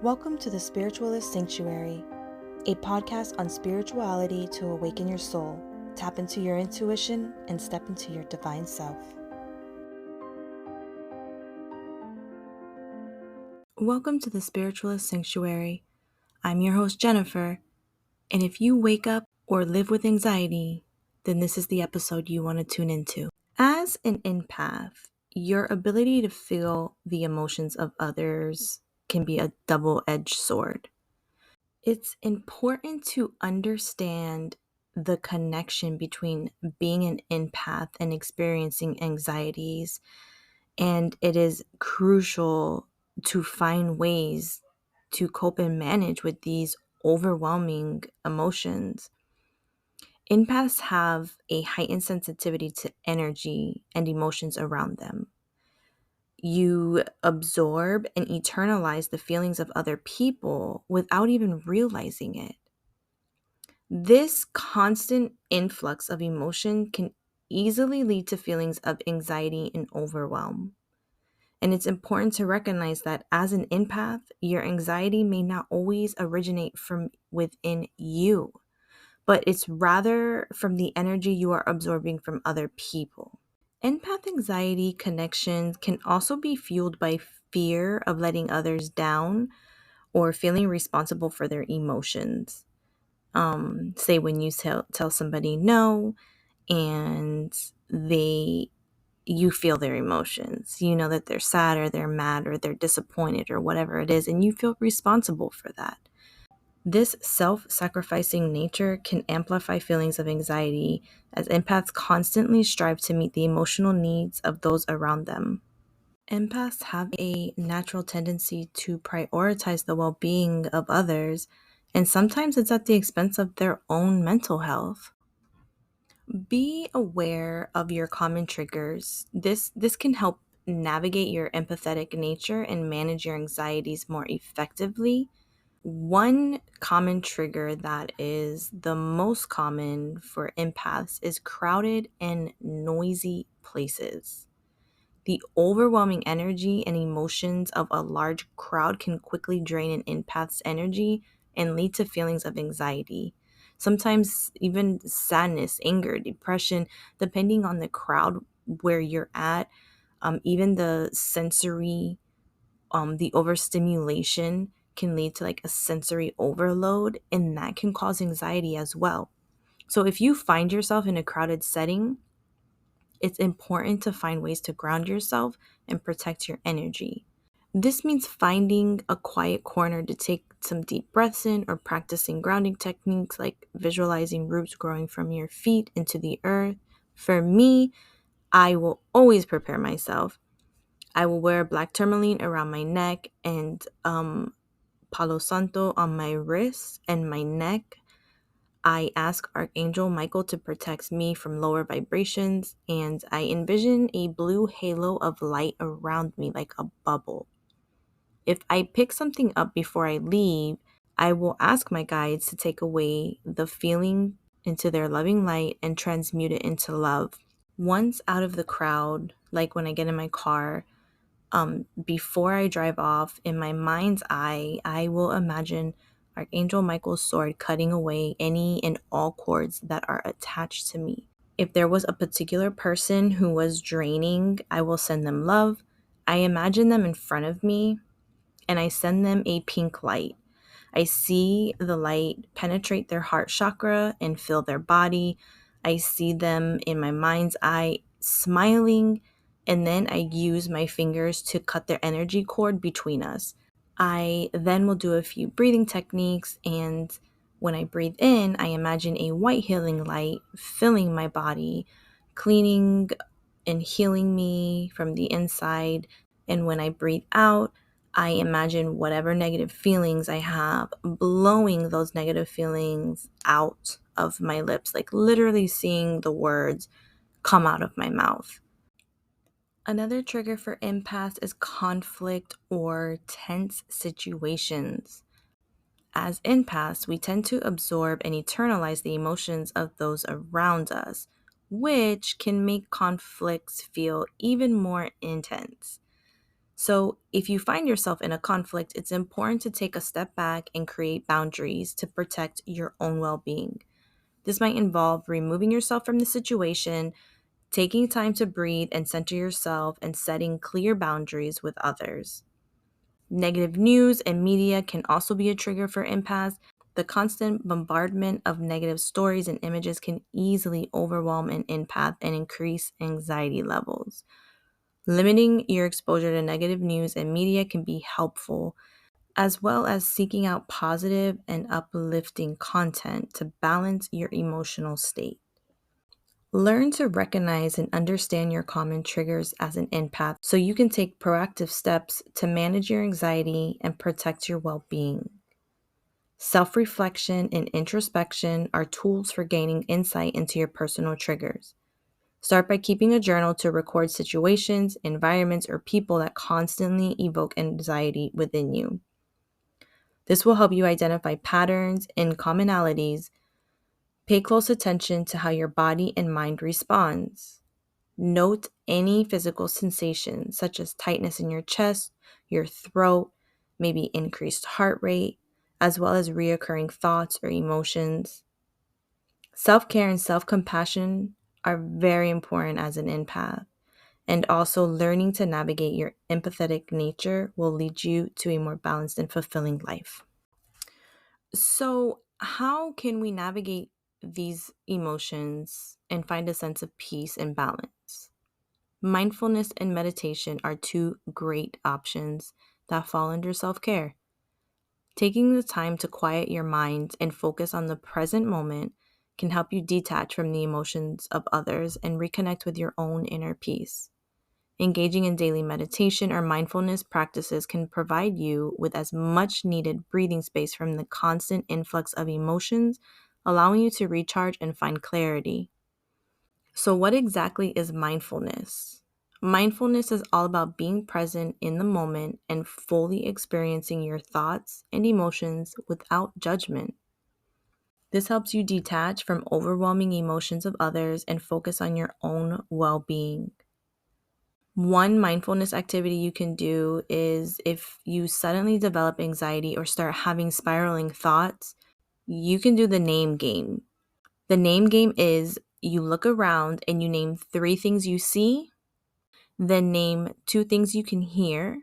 Welcome to the Spiritualist Sanctuary, a podcast on spirituality to awaken your soul, tap into your intuition, and step into your divine self. Welcome to the Spiritualist Sanctuary. I'm your host, Jennifer, and if you wake up or live with anxiety, then this is the episode you want to tune into. As an empath, your ability to feel the emotions of others can be a double-edged sword. It's important to understand the connection between being an empath and experiencing anxieties, and it is crucial to find ways to cope and manage with these overwhelming emotions. Empaths have a heightened sensitivity to energy and emotions around them. You absorb and internalize the feelings of other people without even realizing it. This constant influx of emotion can easily lead to feelings of anxiety and overwhelm. And it's important to recognize that as an empath, your anxiety may not always originate from within you, but it's rather from the energy you are absorbing from other people. Empath anxiety connections can also be fueled by fear of letting others down or feeling responsible for their emotions. Say when you tell somebody no and you feel their emotions. You know that they're sad or they're mad or they're disappointed or whatever it is, and you feel responsible for that. This self-sacrificing nature can amplify feelings of anxiety as empaths constantly strive to meet the emotional needs of those around them. Empaths have a natural tendency to prioritize the well-being of others, and sometimes it's at the expense of their own mental health. Be aware of your common triggers. This can help navigate your empathetic nature and manage your anxieties more effectively. One common trigger that is the most common for empaths is crowded and noisy places. The overwhelming energy and emotions of a large crowd can quickly drain an empath's energy and lead to feelings of anxiety. Sometimes even sadness, anger, depression, depending on the crowd where you're at. Even the sensory, the overstimulation can lead to like a sensory overload, and that can cause anxiety as well. So if you find yourself in a crowded setting, it's important to find ways to ground yourself and protect your energy. This means finding a quiet corner to take some deep breaths in or practicing grounding techniques like visualizing roots growing from your feet into the earth. For me, I will always prepare myself. I will wear black tourmaline around my neck and Palo Santo on my wrists and my neck. I ask Archangel Michael to protect me from lower vibrations, and I envision a blue halo of light around me like a bubble. If I pick something up before I leave, I will ask my guides to take away the feeling into their loving light and transmute it into love. Once out of the crowd, like when I get in my car, before I drive off, in my mind's eye, I will imagine Archangel Michael's sword cutting away any and all cords that are attached to me. If there was a particular person who was draining, I will send them love. I imagine them in front of me and I send them a pink light. I see the light penetrate their heart chakra and fill their body. I see them in my mind's eye smiling, and then I use my fingers to cut their energy cord between us. I then will do a few breathing techniques, and when I breathe in, I imagine a white healing light filling my body, cleaning and healing me from the inside. And when I breathe out, I imagine whatever negative feelings I have, blowing those negative feelings out of my lips, like literally seeing the words come out of my mouth. Another trigger for empaths is conflict or tense situations. As empaths, we tend to absorb and internalize the emotions of those around us, which can make conflicts feel even more intense. So, if you find yourself in a conflict, it's important to take a step back and create boundaries to protect your own well being. This might involve removing yourself from the situation, taking time to breathe and center yourself, and setting clear boundaries with others. Negative news and media can also be a trigger for empaths. The constant bombardment of negative stories and images can easily overwhelm an empath and increase anxiety levels. Limiting your exposure to negative news and media can be helpful, as well as seeking out positive and uplifting content to balance your emotional state. Learn to recognize and understand your common triggers as an empath so you can take proactive steps to manage your anxiety and protect your well being. Self reflection and introspection are tools for gaining insight into your personal triggers. Start by keeping a journal to record situations, environments, or people that constantly evoke anxiety within you. This will help you identify patterns and commonalities. Pay close attention to how your body and mind responds. Note any physical sensations such as tightness in your chest, your throat, maybe increased heart rate, as well as reoccurring thoughts or emotions. Self-care and self-compassion are very important as an empath, and also learning to navigate your empathetic nature will lead you to a more balanced and fulfilling life. So, how can we navigate these emotions and find a sense of peace and balance? Mindfulness and meditation are two great options that fall under self care. Taking the time to quiet your mind and focus on the present moment can help you detach from the emotions of others and reconnect with your own inner peace. Engaging in daily meditation or mindfulness practices can provide you with as much needed breathing space from the constant influx of emotions, allowing you to recharge and find clarity. So, what exactly is mindfulness? Mindfulness is all about being present in the moment and fully experiencing your thoughts and emotions without judgment. This helps you detach from overwhelming emotions of others and focus on your own well being. One mindfulness activity you can do is if you suddenly develop anxiety or start having spiraling thoughts, you can do the name game. The name game is you look around and you name three things you see, then name two things you can hear,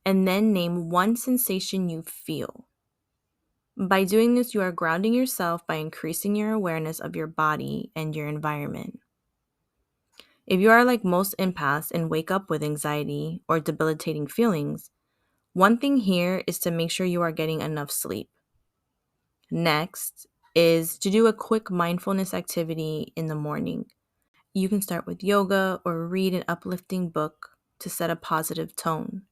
and then name one sensation you feel. By doing this, you are grounding yourself by increasing your awareness of your body and your environment. If you are like most empaths and wake up with anxiety or debilitating feelings, one thing here is to make sure you are getting enough sleep. Next is to do a quick mindfulness activity in the morning. You can start with yoga or read an uplifting book to set a positive tone.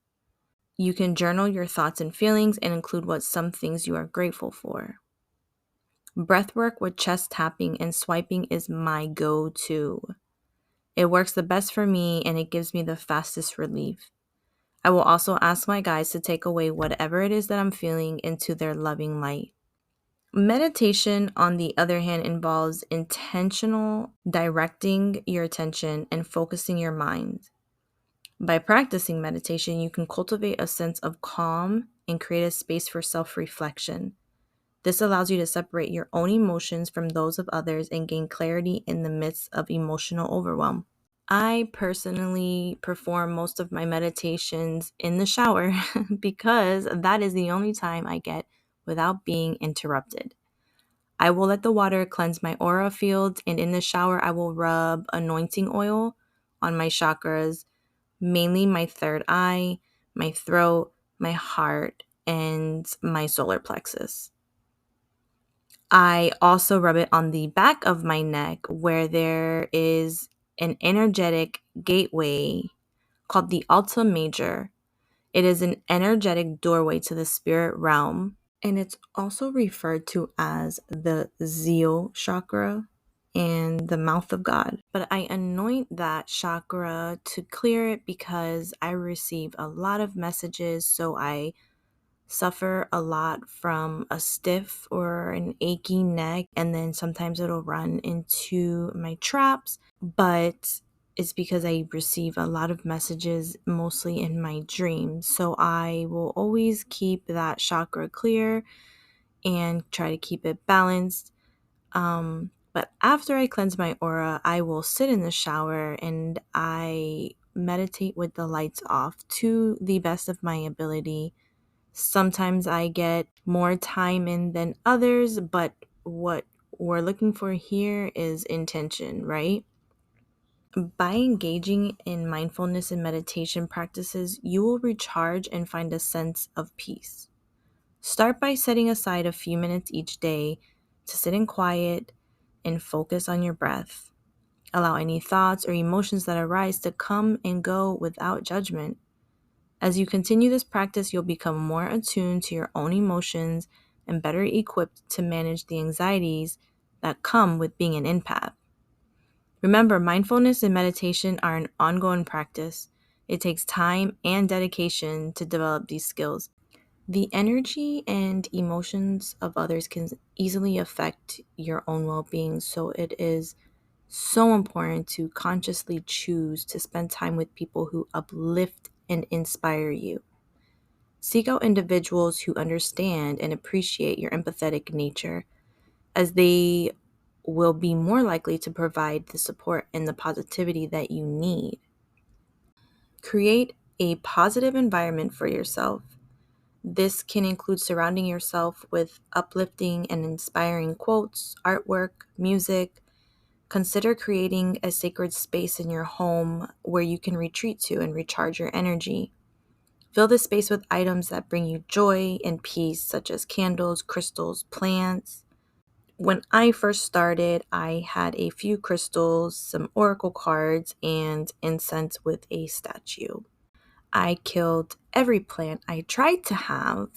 You can journal your thoughts and feelings and include what some things you are grateful for. Breathwork with chest tapping and swiping is my go-to. It works the best for me and it gives me the fastest relief. I will also ask my guides to take away whatever it is that I'm feeling into their loving light. Meditation, on the other hand, involves intentional directing your attention and focusing your mind. By practicing meditation, you can cultivate a sense of calm and create a space for self-reflection. This allows you to separate your own emotions from those of others and gain clarity in the midst of emotional overwhelm. I personally perform most of my meditations in the shower because that is the only time I get without being interrupted. I will let the water cleanse my aura field, and in the shower, I will rub anointing oil on my chakras, mainly my third eye, my throat, my heart, and my solar plexus. I also rub it on the back of my neck where there is an energetic gateway called the Alta Major. It is an energetic doorway to the spirit realm, and it's also referred to as the Zeal chakra and the mouth of God. But I anoint that chakra to clear it because I receive a lot of messages, so I suffer a lot from a stiff or an achy neck, and then sometimes it'll run into my traps. But is because I receive a lot of messages, mostly in my dreams. So I will always keep that chakra clear and try to keep it balanced. But after I cleanse my aura, I will sit in the shower and I meditate with the lights off to the best of my ability. Sometimes I get more time in than others, but what we're looking for here is intention, right? By engaging in mindfulness and meditation practices, you will recharge and find a sense of peace. Start by setting aside a few minutes each day to sit in quiet and focus on your breath. Allow any thoughts or emotions that arise to come and go without judgment. As you continue this practice, you'll become more attuned to your own emotions and better equipped to manage the anxieties that come with being an empath. Remember, mindfulness and meditation are an ongoing practice. It takes time and dedication to develop these skills. The energy and emotions of others can easily affect your own well being, so it is so important to consciously choose to spend time with people who uplift and inspire you. Seek out individuals who understand and appreciate your empathetic nature, as they will be more likely to provide the support and the positivity that you need. Create a positive environment for yourself. This can include surrounding yourself with uplifting and inspiring quotes, artwork, music. Consider creating a sacred space in your home where you can retreat to and recharge your energy. Fill the space with items that bring you joy and peace, such as candles, crystals, plants. When I first started, I had a few crystals, some oracle cards, and incense with a statue. I killed every plant I tried to have.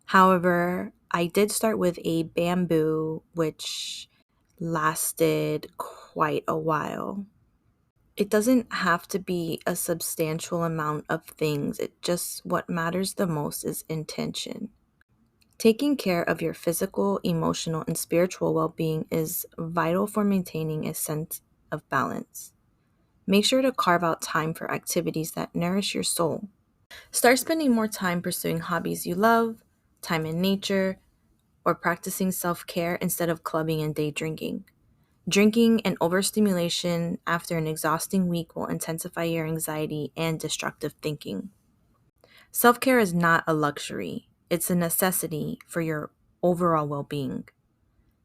However, I did start with a bamboo, which lasted quite a while. It doesn't have to be a substantial amount of things. It just, what matters the most is intention. Taking care of your physical, emotional, and spiritual well being is vital for maintaining a sense of balance. Make sure to carve out time for activities that nourish your soul. Start spending more time pursuing hobbies you love, time in nature, or practicing self care instead of clubbing and day drinking. Drinking and overstimulation after an exhausting week will intensify your anxiety and destructive thinking. Self care is not a luxury, it's a necessity for your overall well being.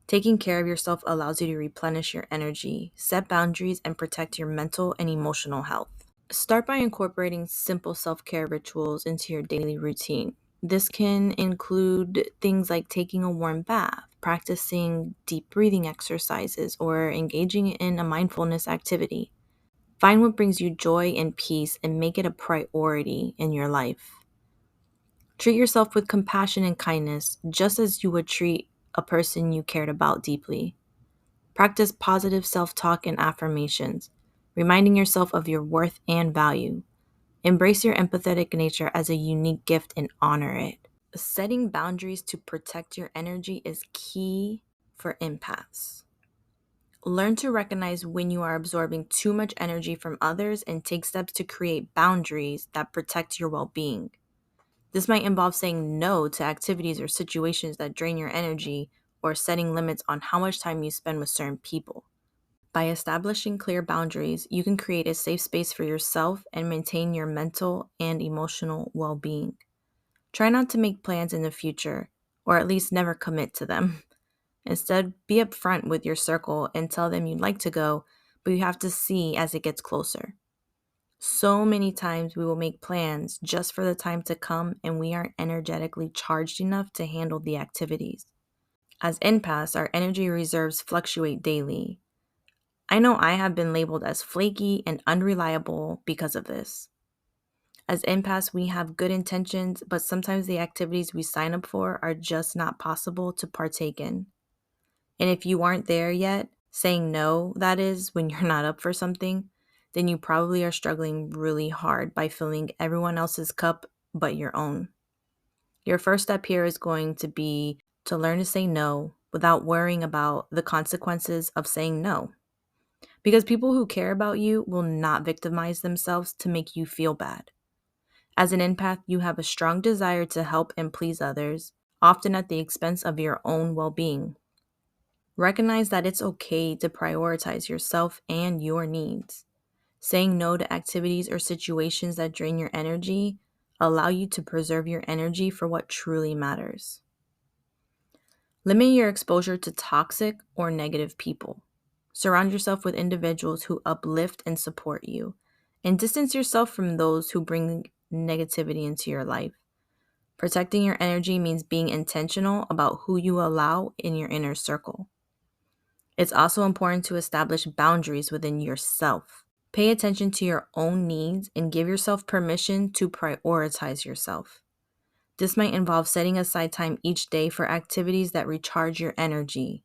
Taking care of yourself allows you to replenish your energy, set boundaries, and protect your mental and emotional health. Start by incorporating simple self care rituals into your daily routine. This can include things like taking a warm bath, practicing deep breathing exercises, or engaging in a mindfulness activity. Find what brings you joy and peace and make it a priority in your life. Treat yourself with compassion and kindness, just as you would treat a person you cared about deeply. Practice positive self talk and affirmations, reminding yourself of your worth and value. Embrace your empathetic nature as a unique gift and honor it. Setting boundaries to protect your energy is key for empaths. Learn to recognize when you are absorbing too much energy from others and take steps to create boundaries that protect your well being. This might involve saying no to activities or situations that drain your energy, or setting limits on how much time you spend with certain people. By establishing clear boundaries, you can create a safe space for yourself and maintain your mental and emotional well being. Try not to make plans in the future, or at least never commit to them. Instead, be upfront with your circle and tell them you'd like to go, but you have to see as it gets closer. So many times we will make plans just for the time to come and we aren't energetically charged enough to handle the activities. As empaths, our energy reserves fluctuate daily. I know I have been labeled as flaky and unreliable because of this. As empaths, we have good intentions, but sometimes the activities we sign up for are just not possible to partake in. And if you aren't there yet, saying no, that is, when you're not up for something, then you probably are struggling really hard by filling everyone else's cup but your own. Your first step here is going to be to learn to say no without worrying about the consequences of saying no. Because people who care about you will not victimize themselves to make you feel bad. As an empath, you have a strong desire to help and please others, often at the expense of your own well-being. Recognize that it's okay to prioritize yourself and your needs. Saying no to activities or situations that drain your energy allow you to preserve your energy for what truly matters. Limit your exposure to toxic or negative people. Surround yourself with individuals who uplift and support you, and distance yourself from those who bring negativity into your life. Protecting your energy means being intentional about who you allow in your inner circle. It's also important to establish boundaries within yourself. Pay attention to your own needs and give yourself permission to prioritize yourself. This might involve setting aside time each day for activities that recharge your energy.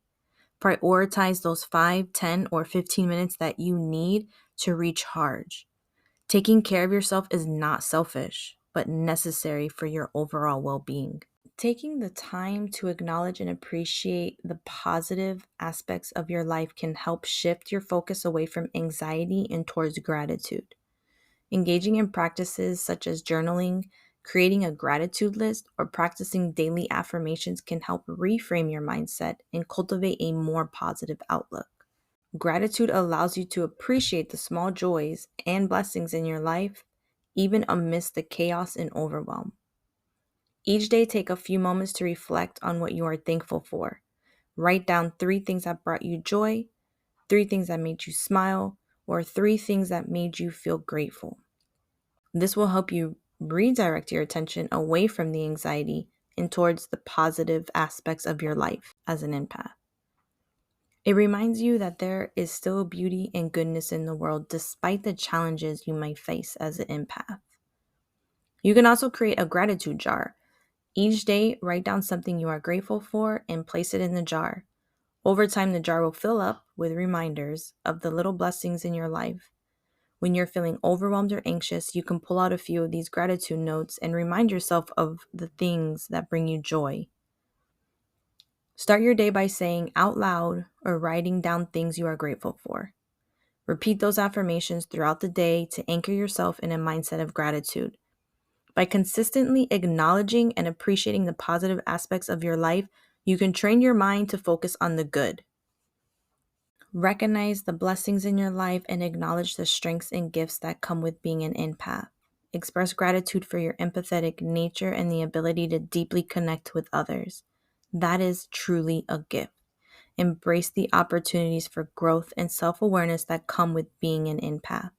Prioritize those 5, 10, or 15 minutes that you need to recharge. Taking care of yourself is not selfish, but necessary for your overall well-being. Taking the time to acknowledge and appreciate the positive aspects of your life can help shift your focus away from anxiety and towards gratitude. Engaging in practices such as journaling, creating a gratitude list, or practicing daily affirmations can help reframe your mindset and cultivate a more positive outlook. Gratitude allows you to appreciate the small joys and blessings in your life, even amidst the chaos and overwhelm. Each day, take a few moments to reflect on what you are thankful for. Write down 3 things that brought you joy, 3 things that made you smile, or 3 things that made you feel grateful. This will help you redirect your attention away from the anxiety and towards the positive aspects of your life as an empath. It reminds you that there is still beauty and goodness in the world despite the challenges you might face as an empath. You can also create a gratitude jar. Each day, write down something you are grateful for and place it in the jar. Over time, the jar will fill up with reminders of the little blessings in your life. When you're feeling overwhelmed or anxious, you can pull out a few of these gratitude notes and remind yourself of the things that bring you joy. Start your day by saying out loud or writing down things you are grateful for. Repeat those affirmations throughout the day to anchor yourself in a mindset of gratitude. By consistently acknowledging and appreciating the positive aspects of your life, you can train your mind to focus on the good. Recognize the blessings in your life and acknowledge the strengths and gifts that come with being an empath. Express gratitude for your empathetic nature and the ability to deeply connect with others. That is truly a gift. Embrace the opportunities for growth and self-awareness that come with being an empath.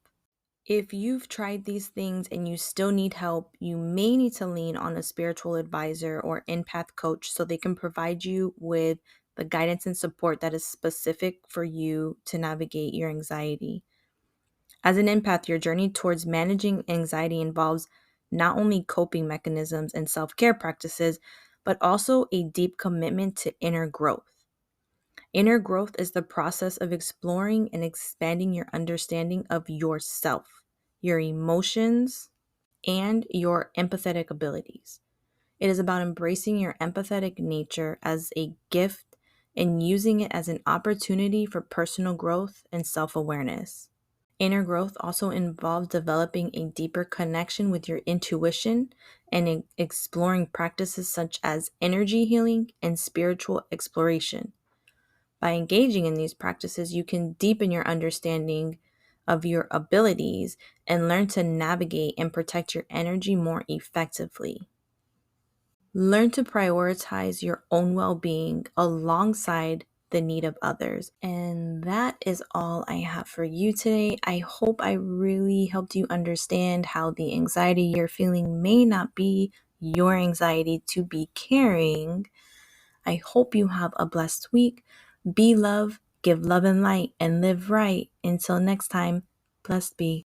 If you've tried these things and you still need help, you may need to lean on a spiritual advisor or empath coach so they can provide you with the guidance and support that is specific for you to navigate your anxiety. As an empath, your journey towards managing anxiety involves not only coping mechanisms and self-care practices, but also a deep commitment to inner growth. Inner growth is the process of exploring and expanding your understanding of yourself, your emotions, and your empathetic abilities. It is about embracing your empathetic nature as a gift and using it as an opportunity for personal growth and self-awareness. Inner growth also involves developing a deeper connection with your intuition and exploring practices such as energy healing and spiritual exploration. By engaging in these practices, you can deepen your understanding of your abilities and learn to navigate and protect your energy more effectively. Learn to prioritize your own well-being alongside the need of others. And that is all I have for you today. I hope I really helped you understand how the anxiety you're feeling may not be your anxiety to be carrying. I hope you have a blessed week. Be love, give love and light, and live right. Until next time, blessed be.